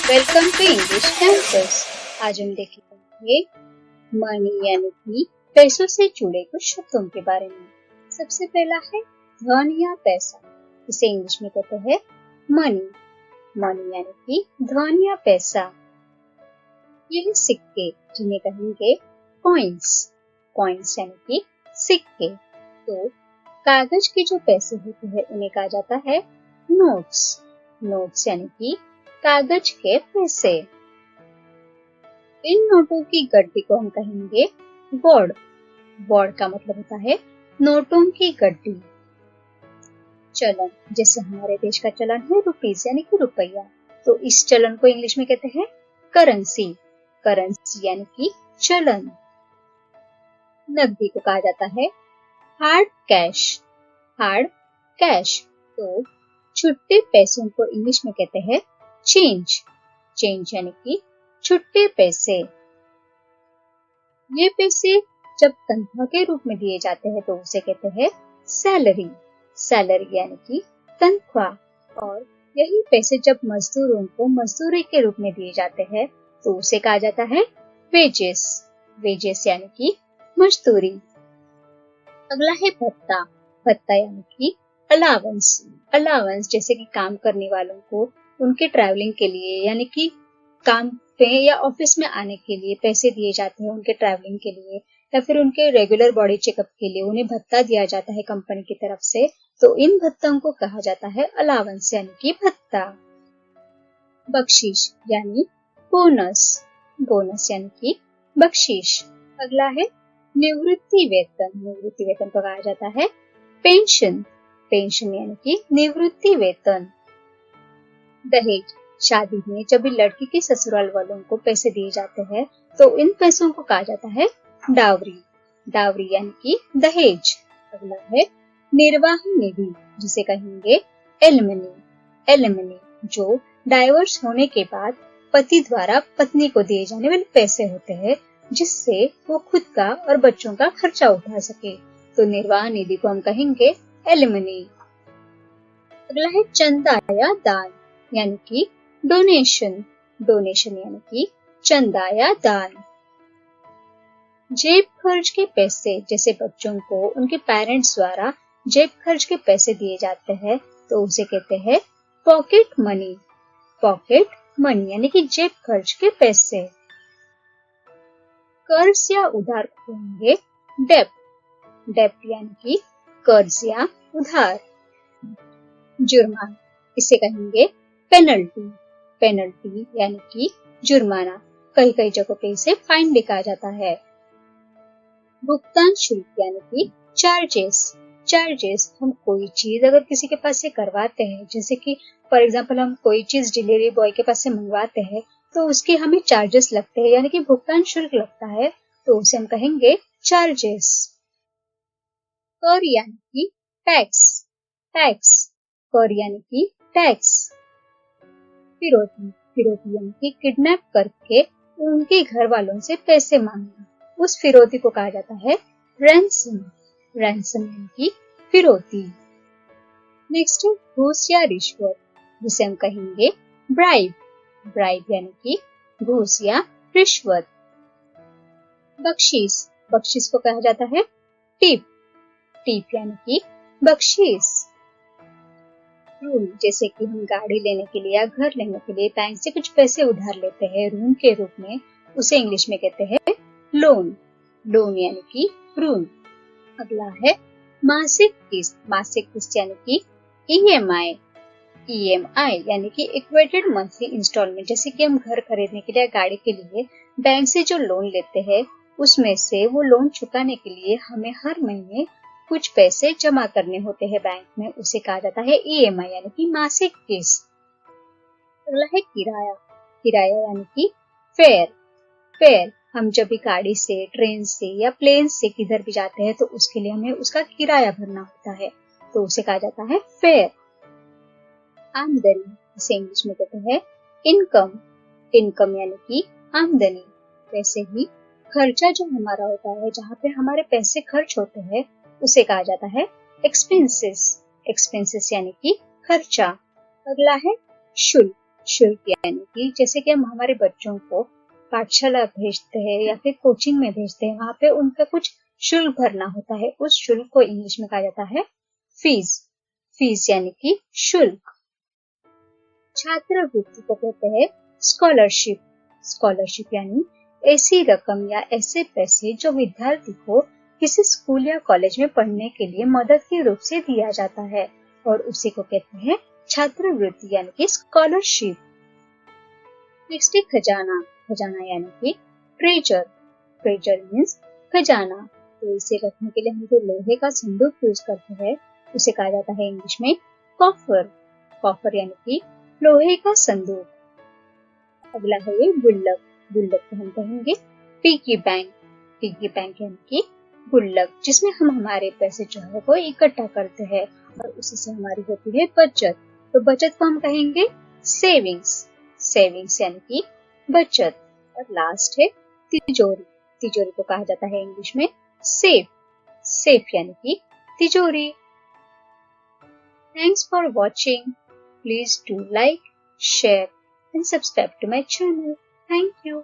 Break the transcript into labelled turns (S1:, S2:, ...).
S1: Welcome to English campus. आज हम देखेंगे मनी यानी कि पैसों से जुड़े कुछ शब्दों के बारे में। सबसे पहला है धन या पैसा, इसे इंग्लिश में कहते हैं मनी। मनी यानी कि धन या पैसा। यह सिक्के जिन्हें कहेंगे कॉइन्स। कॉइन्स यानी कि सिक्के। तो कागज के जो पैसे होते हैं उन्हें कहा जाता है नोट्स। नोट्स यानी कि कागज के पैसे। इन नोटों की गड्डी को हम कहेंगे वॉर्ड। वॉर्ड का मतलब होता है नोटों की गड्डी। चलन, जैसे हमारे देश का चलन है रुपीज यानी कि रुपया, तो इस चलन को इंग्लिश में कहते हैं करेंसी। करेंसी यानी कि चलन। नकदी को कहा जाता है हार्ड कैश। Hard cash. तो छुट्टे पैसों को इंग्लिश में कहते हैं चेंज। चेंज यानी कि छुट्टे पैसे। ये पैसे जब तनख्वाह के रूप में दिए जाते हैं तो उसे कहते हैं सैलरी। सैलरी यानी कि तनख्वाह। और यही पैसे जब मजदूरों को मजदूरी के रूप में दिए जाते हैं तो उसे कहा जाता है वेजेस। वेजेस यानी कि मजदूरी। अगला है भत्ता। भत्ता यानी कि अलावेंस। अलावेंस जैसे कि काम करने वालों को उनके ट्रैवलिंग के लिए यानी कि काम पे या ऑफिस में आने के लिए पैसे दिए जाते हैं उनके ट्रैवलिंग के लिए, या फिर उनके रेगुलर बॉडी चेकअप के लिए उन्हें भत्ता दिया जाता है कंपनी की तरफ से, तो इन भत्तों को कहा जाता है अलावेंस यानी कि भत्ता। बख्शीश यानी बोनस। बोनस यानी कि बख्शीश। अगला है निवृत्ति वेतन। निवृत्ति वेतन को कहा जाता है पेंशन। पेंशन यानी कि निवृत्ति वेतन। दहेज, शादी में जब भी लड़की के ससुराल वालों को पैसे दिए जाते हैं तो इन पैसों को कहा जाता है डावरी। डावरी यानी कि दहेज। अगला है निर्वाह निधि, जिसे कहेंगे एलिमनी। एलिमनी जो डाइवोर्स होने के बाद पति द्वारा पत्नी को दिए जाने वाले पैसे होते हैं जिससे वो खुद का और बच्चों का खर्चा उठा सके, तो निर्वाह निधि को हम कहेंगे एलिमनी। अगला है चंदा या दान यानी कि डोनेशन। डोनेशन यानी कि चंदा या दान। जेब खर्च के पैसे, जैसे बच्चों को उनके पेरेंट्स द्वारा जेब खर्च के पैसे दिए जाते हैं तो उसे कहते हैं पॉकेट मनी। पॉकेट मनी यानी कि जेब खर्च के पैसे। कर्ज या उधार को कहेंगे डेब्ट। डेब्ट यानी कि कर्ज या उधार। जुर्माना, इसे कहेंगे पेनल्टी। पेनल्टी यानी कि जुर्माना। कई कई जगहों पे इसे फाइन भी कहा जाता है। भुगतान शुल्क यानी कि चार्जेस। चार्जेस, हम कोई चीज अगर किसी के पास से करवाते हैं, जैसे कि फॉर एग्जांपल हम कोई चीज डिलीवरी बॉय के पास से मंगवाते हैं तो उसके हमें चार्जेस लगते हैं यानी कि भुगतान शुल्क लगता है, तो उसे हम कहेंगे चार्जेस। कर यानी कि टैक्स। टैक्स। कर यानी कि टैक्स। फिरौती। फिरौती यानी कि किडनैप करके उनके घर वालों से पैसे मांगना, उस फिरौती को कहा जाता है रैंसम। रैंसम यानी कि फिरौती। नेक्स्ट है घूस या रिश्वत, जिसे हम कहेंगे ब्राइब। ब्राइब यानी कि घूस या रिश्वत। बख्शीश। बख्शीश को कहा जाता है टिप। टिप यानी कि बख्शीश। ऋण, जैसे कि हम गाड़ी लेने के लिए या घर लेने के लिए बैंक से कुछ पैसे उधार लेते हैं ऋण के रूप में, उसे इंग्लिश में कहते हैं लोन। लोन यानी कि ऋण। अगला है मासिक किस्त। मासिक किस्त यानी कि ईएमआई। ईएमआई यानी कि इक्वेटेड मंथली इंस्टॉलमेंट, जैसे कि हम घर खरीदने के लिए गाड़ी के लिए बैंक से जो लोन लेते हैं उसमें से वो लोन चुकाने के लिए हमें हर महीने कुछ पैसे जमा करने होते हैं बैंक में, उसे कहा जाता है ईएमआई यानी कि मासिक किस्त। अगला है किराया। किराया यानी कि फेयर। फेयर, हम जब भी गाड़ी से, ट्रेन से या प्लेन से किधर भी जाते हैं तो उसके लिए हमें उसका किराया भरना होता है, तो उसे कहा जाता है फेयर। आमदनी, इसे इंग्लिश में कहते हैं इनकम। इनकम यानी कि आमदनी। वैसे ही खर्चा जो हमारा होता है, जहाँ पे हमारे पैसे खर्च होते हैं, उसे कहा जाता है एक्सपेंसेस। एक्सपेंसेस यानी कि खर्चा। अगला है शुल्क। शुल्क यानी कि जैसे कि हम हमारे बच्चों को पाठशाला भेजते हैं या फिर कोचिंग में भेजते हैं, वहां पे उनका कुछ शुल्क भरना होता है। उस शुल्क को इंग्लिश में कहा जाता है फीस। फीस यानी कि शुल्क। छात्रवृत्ति को कहते हैं स्कॉलरशिप। स्कॉलरशिप यानी ऐसी रकम या ऐसे पैसे जो विद्यार्थी को किसी स्कूल या कॉलेज में पढ़ने के लिए मदद के रूप से दिया जाता है, और उसी को कहते हैं छात्रवृत्ति यानी कि स्कॉलरशिप। नेक्स्ट है खजाना। खजाना यानी कि ट्रेजर। ट्रेजर मीन्स खजाना। तो इसे रखने के लिए हम जो लोहे का संदूक यूज करते हैं उसे कहा जाता है इंग्लिश में कॉफर। कॉफर यानी कि लोहे का संदूक। अगला है ये गुल्लक। गुल्लक को हम कहेंगे पिगी बैंक। पिगी बैंक यानी कि गुल्लक, जिसमें हम हमारे पैसे जो है वो इकट्ठा करते हैं और उसी से हमारी होती है बचत। तो बचत को हम कहेंगे सेविंग्स। सेविंग्स यानी कि बचत। और लास्ट है तिजोरी। तिजोरी को कहा जाता है इंग्लिश में सेफ। सेफ यानी कि तिजोरी। Thanks for watching. Please do like, share and subscribe to my channel. Thank you.